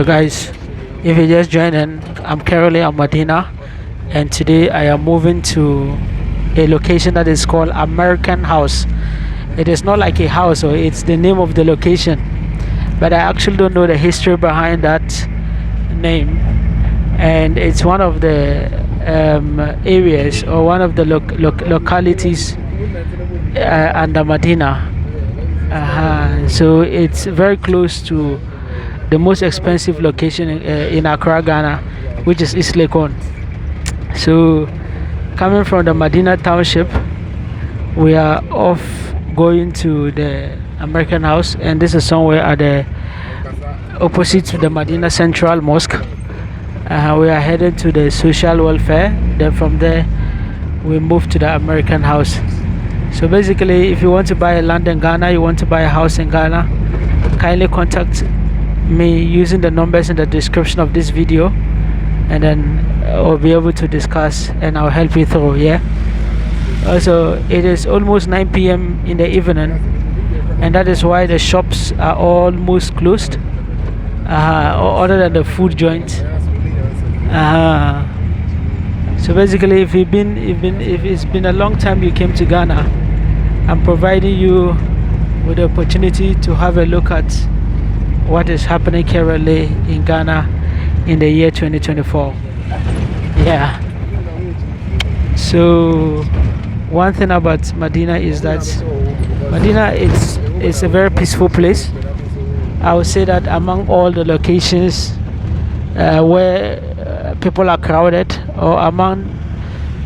Guys, if you just joined in, I'm currently at Madina, and today I am moving to a location that is called American House. It is not like a house, or it's the name of the location, but I actually don't know the history behind that name. And it's one of the areas, or one of the localities under Madina. So it's very close to the most expensive location in Accra, Ghana, which is East Lekon. So coming from the Madina township, we are off going to the American House, and this is somewhere at the opposite to the Madina Central Mosque. We are headed to the social welfare. Then from there we move to the American House. So basically, if you want to buy a land in Ghana, you want to buy a house in Ghana, kindly contact me using the numbers in the description of this video, and then I'll be able to discuss and I'll help you through. Yeah. Also, it is almost 9 p.m. in the evening, and that is why the shops are almost closed, other than the food joints. So basically, if it's been a long time you came to Ghana, I'm providing you with the opportunity to have a look at what is happening currently in Ghana in the year 2024. Yeah. So one thing about Madina is that Madina is a very peaceful place. I would say that among all the locations where people are crowded, or among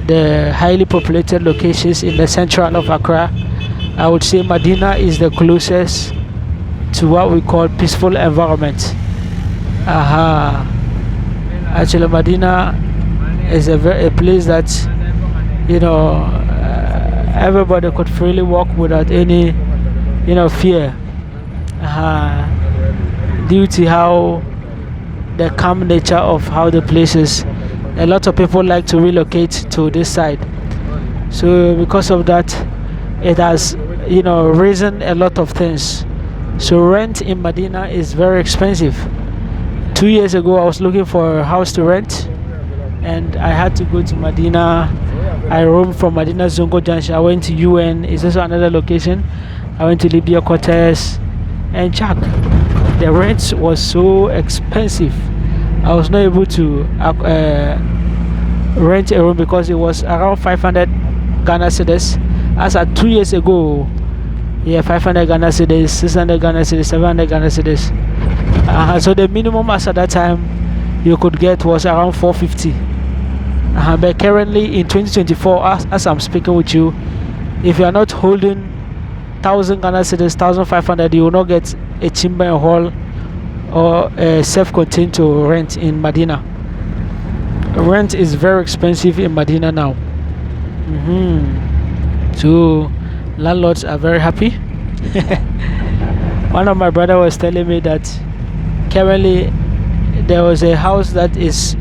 the highly populated locations in the central of Accra, I would say Madina is the closest to what we call peaceful environment. Actually, Madina is a place that, you know, everybody could freely walk without any, fear, due to how the calm nature of how the place is. A lot of people like to relocate to this side, so because of that, it has, risen a lot of things. So rent in Madina is very expensive. 2 years ago I was looking for a house to rent, and I had to go to Madina. I roamed from Madina Zongo Junction. I went to UN, it's also another location. I went to Libya Quarters, and Jack, the rent was so expensive. I was not able to rent a room because it was around 500 Ghana cedis. As at 2 years ago, 500 Ghana cedis, 600 Ghana cedis, 700 Ghana cedis. So the minimum as at that time you could get was around 450. But currently in 2024, as I'm speaking with you, if you are not holding 1,000 Ghana cedis, 1,500, you will not get a chamber and hall or a self-contained to rent in Madina. Rent is very expensive in Madina now. So landlords are very happy. One of my brother was telling me that currently there was a house that is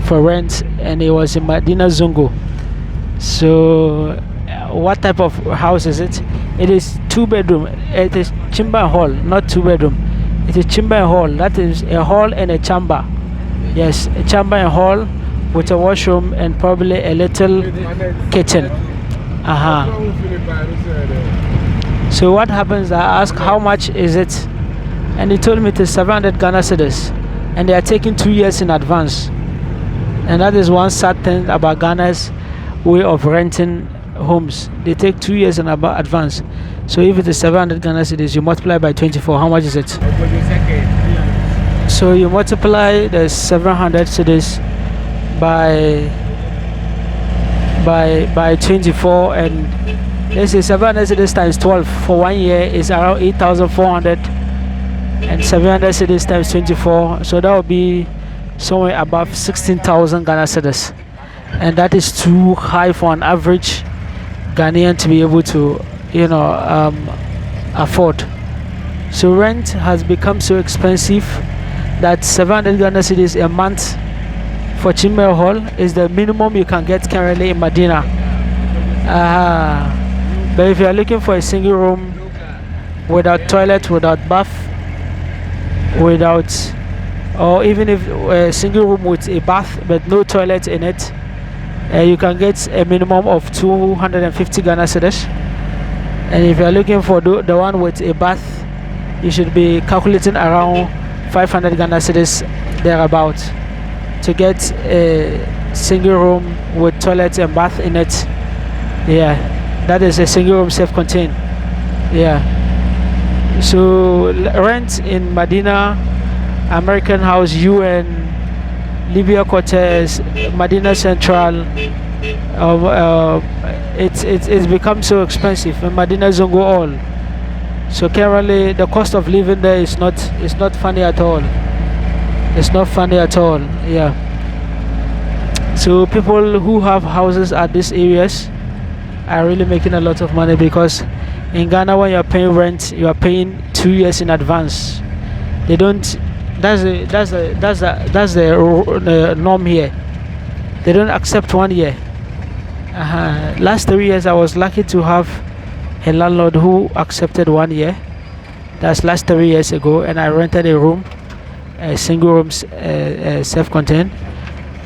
for rent, and it was in Madina Zongo. So what type of house is it? It is 2-bedroom. It is chamber and hall, not 2-bedroom. It is chamber and hall. That is a hall and a chamber. Yes, a chamber and hall with a washroom and probably a little kitchen. So what happens, I asked how much is it, and he told me it is 700 Ghana cedis, and they are taking 2 years in advance. And that is one sad thing about Ghana's way of renting homes. They take 2 years in advance. So if it is 700 Ghana cedis, you multiply by 24, how much is it? So you multiply the 700 cedis by 24, and let's say 700 cedis times 12 for 1 year is around 8,400, and 700 cedis times 24, so that would be somewhere above 16,000 Ghana cedis, and that is too high for an average Ghanaian to be able to afford. So rent has become so expensive that 700 Ghana cedis a month for Chimel Hall is the minimum you can get currently in Madina. But if you are looking for a single room without toilet, without bath, without or even if a single room with a bath but no toilet in it, you can get a minimum of 250 Ghana cedis. And if you are looking for the one with a bath, you should be calculating around 500 Ghana cedis thereabout to get a single room with toilet and bath in it. Yeah, that is a single room self-contained. Yeah. So rent in Madina, American House, UN, Libya Quarters, Madina Central, it's become so expensive. And Madina Zongo all. So currently the cost of living there is not funny at all. It's not funny at all. Yeah. So people who have houses at these areas are really making a lot of money, because in Ghana when you're paying rent, you are paying 2 years in advance. They don't. That's the norm here. They don't accept 1 year. Last 3 years I was lucky to have a landlord who accepted 1 year. That's last 3 years ago, and I rented a room, a single room, self-contained,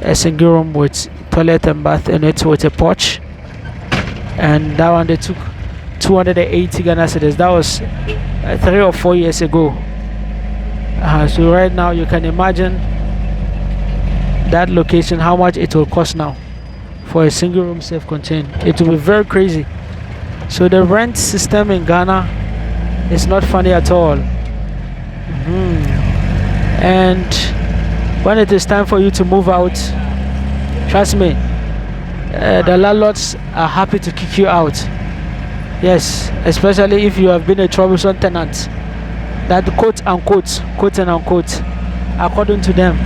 a single room with toilet and bath in it with a porch. And that one they took 280 Ghana cedis. That was 3 or 4 years ago. So right now you can imagine that location, how much it will cost now for a single room self-contained. It will be very crazy. So the rent system in Ghana is not funny at all. And when it is time for you to move out, trust me, the landlords are happy to kick you out. Yes, especially if you have been a troublesome tenant. That quote and unquote, according to them,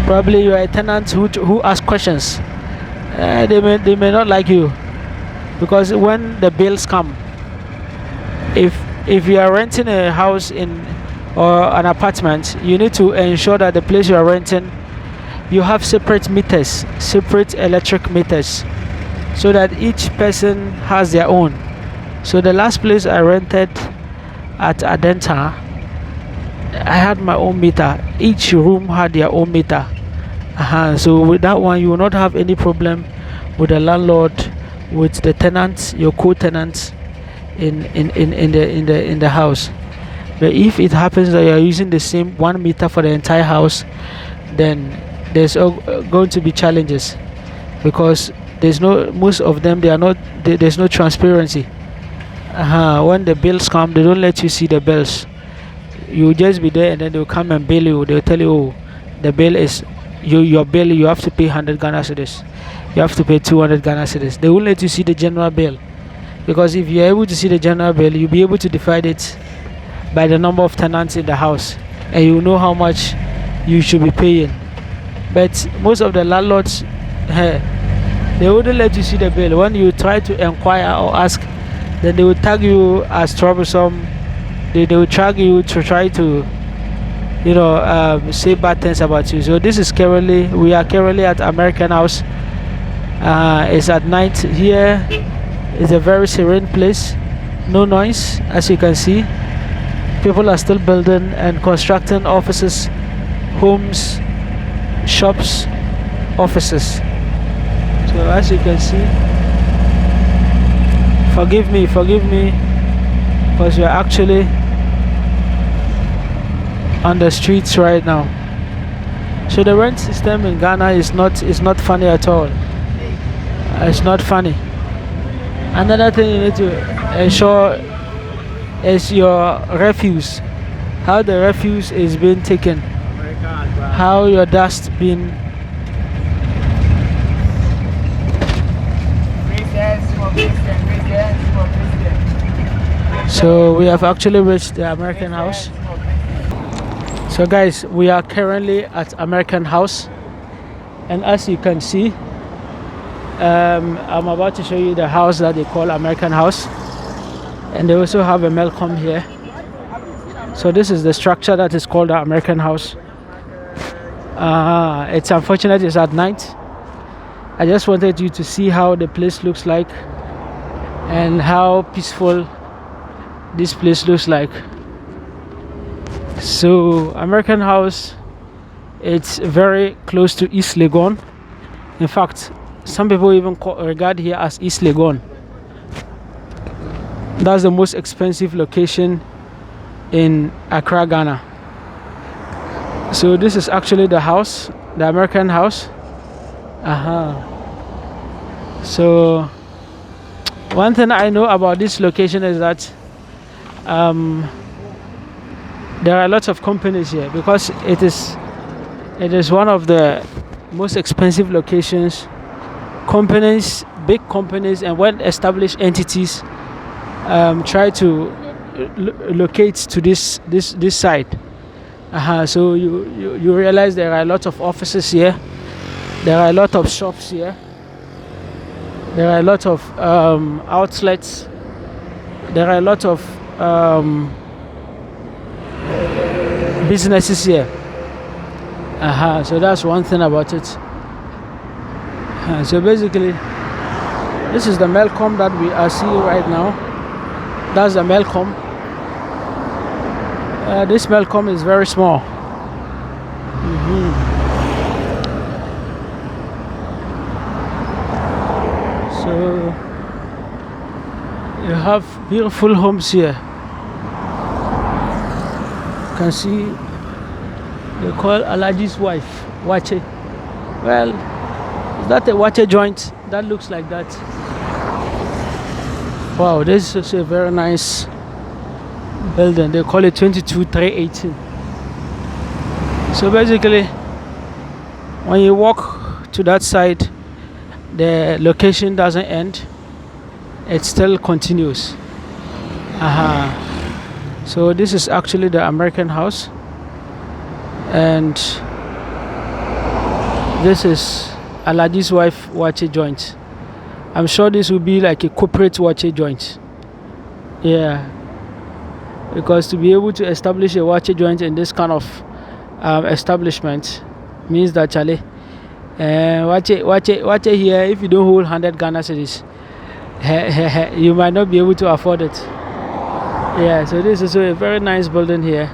probably you are a tenant who asks questions. They may not like you, because when the bills come, if you are renting a house or an apartment, you need to ensure that the place you are renting, you have separate meters, separate electric meters, so that each person has their own. So the last place I rented at Adenta, I had my own meter. Each room had their own meter. So with that one, you will not have any problem with the landlord, with the tenants, your co-tenants in the house. But if it happens that you are using the same 1 meter for the entire house, then there's going to be challenges, because most of them, there's no transparency. When the bills come, they don't let you see the bills. You just be there, and then they'll come and bill you. They'll tell you, oh, the bill is your bill. You have to pay 100 Ghana cedis. You have to pay 200 Ghana cedis. They won't let you see the general bill, because if you're able to see the general bill, you'll be able to divide it by the number of tenants in the house, and you know how much you should be paying. But most of the landlords, they wouldn't let you see the bill. When you try to inquire or ask, then they will tag you as troublesome. They will tag you to try to, say bad things about you. So we are currently at American House. It's at night here. It's a very serene place, no noise, as you can see. People are still building and constructing offices, homes, shops, offices. So as you can see, forgive me, because we are actually on the streets right now. So the rent system in Ghana is not funny at all. It's not funny. Another thing you need to ensure is your refuse. How the refuse is being taken. How your dust being. So we have actually reached the American House. So guys, we are currently at American House, and as you can see, I'm about to show you the house that they call American House, and they also have a Melcom here. So this is the structure that is called the American House. It's unfortunate it's at night. I just wanted you to see how the place looks like and how peaceful this place looks like. So American House It's very close to East Legon. In fact, some people even regard here as East Legon. That's the most expensive location in Accra, Ghana. So this is actually the house, the American house. So one thing I know about this location is that there are lots of companies here because it is one of the most expensive locations. Companies, big companies and well-established entities try to locate to this site. So you realize there are a lot of offices here, there are a lot of shops here, there are a lot of outlets, there are a lot of businesses here. So that's one thing about it. So basically, this is the Malcolm that we are seeing right now. That's the Malcolm. This Malcolm is very small. So you have beautiful homes here. You can see they call Alaji's wife Wache. Well, is that a Wache joint? That looks like that. Wow, this is a very nice building. They call it 22318. So basically, when you walk to that side, the location doesn't end, it still continues. So this is actually the American house, and this is Alaji's wife Wache joint. I'm sure this will be like a corporate Wache joint. Yeah, because to be able to establish a Wache joint in this kind of establishment means that Charlie, Wache here, if you don't hold 100 Ghana cedis, you might not be able to afford it. Yeah, so this is a very nice building here.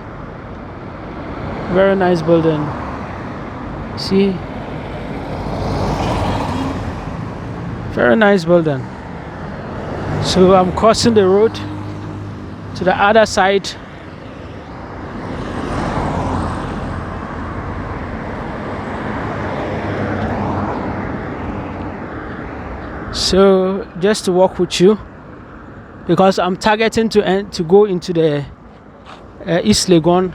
Very nice building. See? Very nice building. So I'm crossing the road to the other side. So just to walk with you, because I'm targeting to go into the East Legon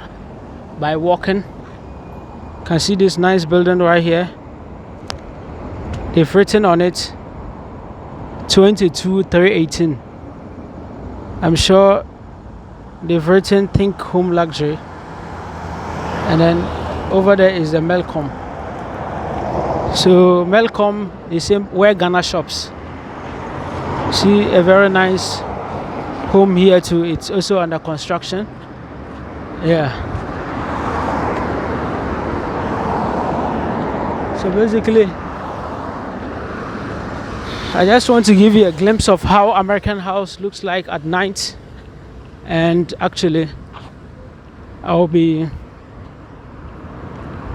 by walking. You can see this nice building right here. They've written on it 22318. I'm sure they've written Think Home Luxury, and then over there is the Malcolm. So Malcolm is same where Ghana shops. See a very nice home here too. It's also under construction. Yeah. So basically, I just want to give you a glimpse of how American house looks like at night, and actually I'll be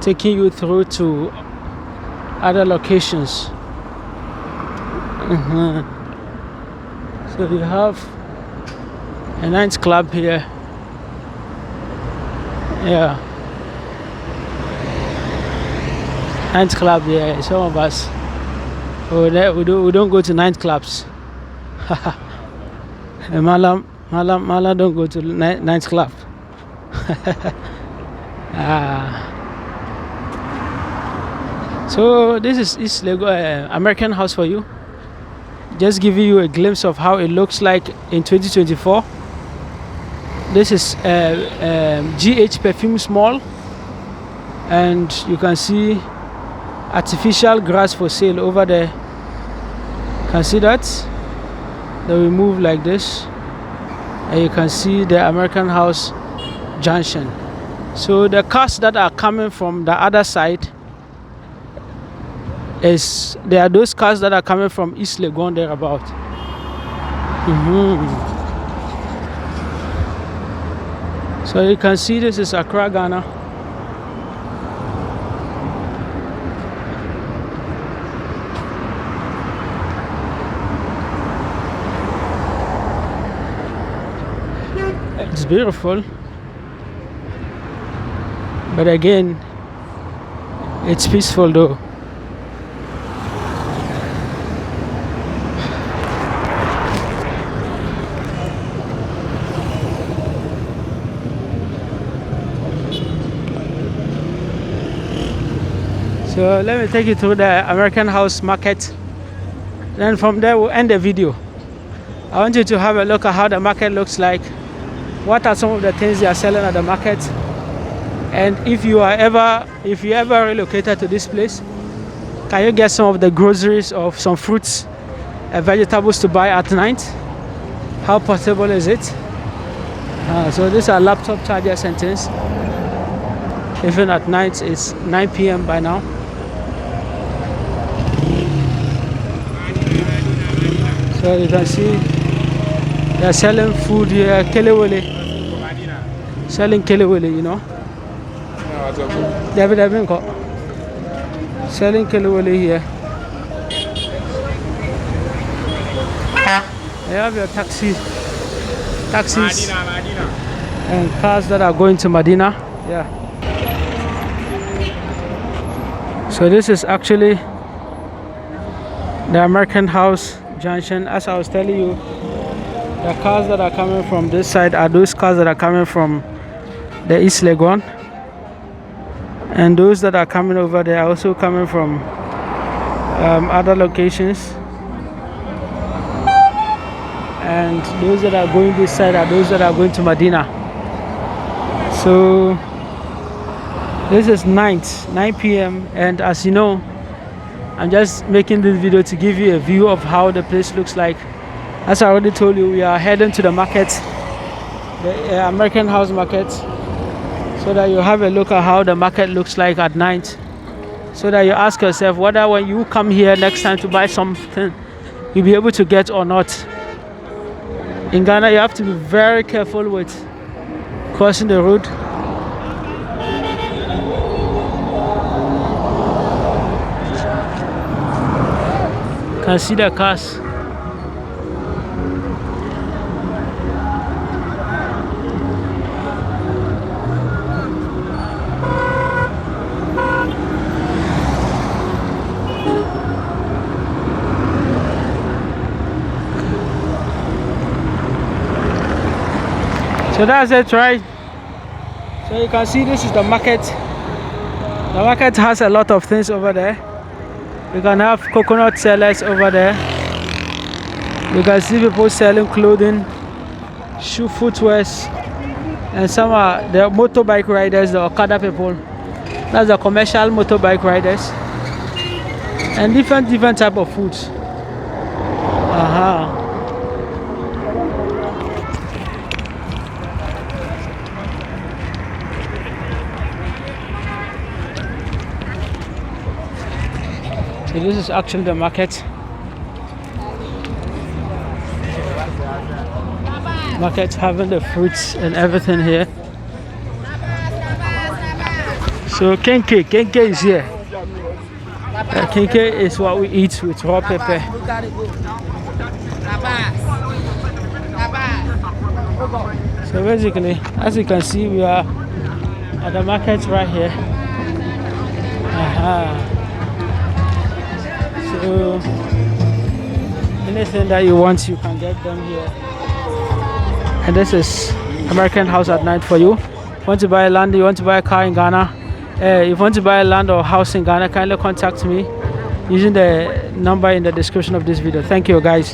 taking you through to other locations. So you have a nice club here. Yeah, night club here. Some of us we don't go to nightclubs. Malam don't go to nightclub. So this is East Lego American house for you. Just giving you a glimpse of how it looks like in 2024. This is GH Perfume Mall, and you can see artificial grass for sale over there. You can see that. Then we move like this, and you can see the American House junction. So the cars that are coming from the other side there are those cars that are coming from East Legon thereabout. So you can see this is Accra, Ghana. is beautiful, but again, it's peaceful though. So let me take you through the American House market. Then from there we'll end the video. I want you to have a look at how the market looks like. What are some of the things they are selling at the market? And if you ever relocated to this place, can you get some of the groceries or some fruits and vegetables to buy at night? How possible is it? So these are laptop chargers and things. Even at night, it's 9 p.m. by now. So you can see they're selling food here, kelewele. Selling kelewele, you know. Selling kelewele here. You have your taxis Madina. and cars that are going to Madina. Yeah. So this is actually the American House junction. As I was telling you, the cars that are coming from this side are those cars that are coming from the East Legon, and those that are coming over there are also coming from other locations, and those that are going this side are those that are going to Madina. So this is 9 p.m. and as you know, I'm just making this video to give you a view of how the place looks like. As I already told you, we are heading to the market, the American House market, so that you have a look at how the market looks like at night, so that you ask yourself whether when you come here next time to buy something, you'll be able to get or not. In Ghana, you have to be very careful with crossing the road. You can see the cars. So that's it, right? So you can see this is the market. The market has a lot of things over there. You can have coconut sellers over there. You can see people selling clothing, shoe footwears, and some are the motorbike riders, the Okada people. That's the commercial motorbike riders, and different type of foods. So this is actually the market. Market having the fruits and everything here. So kenke is here. Kenke is what we eat with raw pepper. So basically, as you can see, we are at the market right here. So anything that you want, you can get them here. And this is American House at night for you. If you want to buy land, you want to buy a car in Ghana, if you want to buy a land or house in Ghana, kindly contact me using the number in the description of this video. Thank you, guys.